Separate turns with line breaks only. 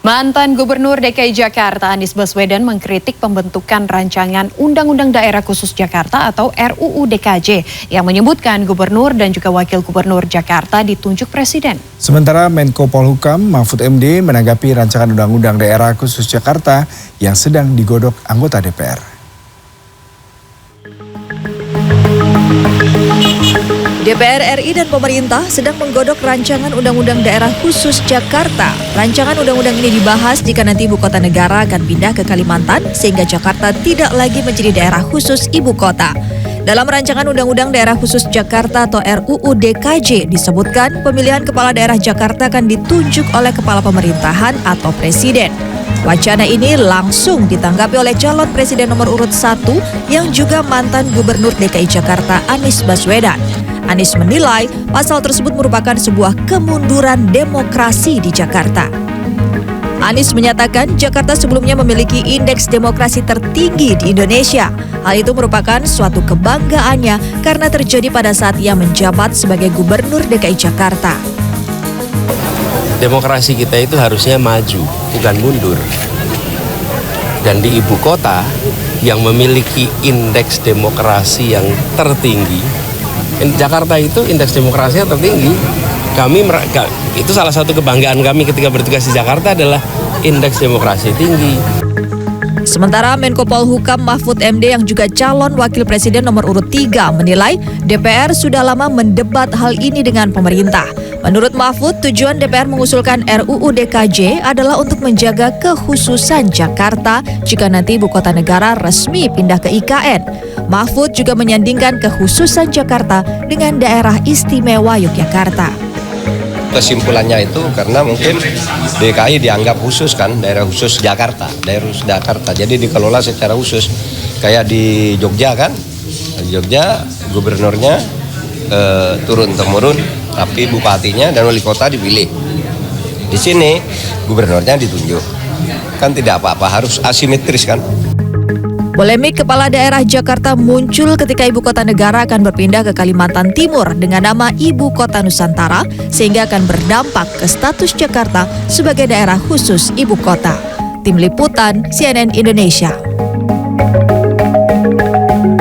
Mantan Gubernur DKI Jakarta Anies Baswedan mengkritik pembentukan rancangan Undang-Undang Daerah Khusus Jakarta atau RUU DKJ yang menyebutkan gubernur dan juga wakil gubernur Jakarta ditunjuk presiden.
Sementara Menko Polhukam Mahfud MD menanggapi rancangan Undang-Undang Daerah Khusus Jakarta yang sedang digodok anggota DPR.
DPR RI dan pemerintah sedang menggodok rancangan Undang-Undang Daerah Khusus Jakarta. Rancangan undang-undang ini dibahas jika nanti ibu kota negara akan pindah ke Kalimantan sehingga Jakarta tidak lagi menjadi daerah khusus ibu kota. Dalam rancangan Undang-Undang Daerah Khusus Jakarta atau RUU DKJ disebutkan pemilihan kepala daerah Jakarta akan ditunjuk oleh kepala pemerintahan atau presiden. Wacana ini langsung ditanggapi oleh calon presiden nomor urut 1 yang juga mantan gubernur DKI Jakarta Anies Baswedan. Anies menilai pasal tersebut merupakan sebuah kemunduran demokrasi di Jakarta. Anies menyatakan Jakarta sebelumnya memiliki indeks demokrasi tertinggi di Indonesia. Hal itu merupakan suatu kebanggaannya karena terjadi pada saat ia menjabat sebagai gubernur DKI Jakarta.
Demokrasi kita itu harusnya maju, bukan mundur. Dan di ibu kota yang memiliki indeks demokrasi yang tertinggi, Jakarta itu indeks demokrasinya tertinggi. Itu salah satu kebanggaan kami ketika bertugas di Jakarta adalah indeks demokrasi tinggi.
Sementara Menko Polhukam Mahfud MD yang juga calon wakil presiden nomor urut 3 menilai DPR sudah lama mendebat hal ini dengan pemerintah. Menurut Mahfud, tujuan DPR mengusulkan RUU DKJ adalah untuk menjaga kekhususan Jakarta jika nanti ibu kota negara resmi pindah ke IKN. Mahfud juga menyandingkan kekhususan Jakarta dengan daerah istimewa Yogyakarta.
Kesimpulannya itu karena mungkin DKI dianggap khusus kan, daerah khusus Jakarta, jadi dikelola secara khusus. Kayak di Jogja kan, di Jogja gubernurnya turun-temurun, tapi bupatinya dan wali kota dipilih. Di sini gubernurnya ditunjuk, kan tidak apa-apa, harus asimetris kan.
Polemik kepala daerah Jakarta muncul ketika ibu kota negara akan berpindah ke Kalimantan Timur dengan nama Ibu Kota Nusantara sehingga akan berdampak ke status Jakarta sebagai daerah khusus ibu kota. Tim Liputan CNN Indonesia.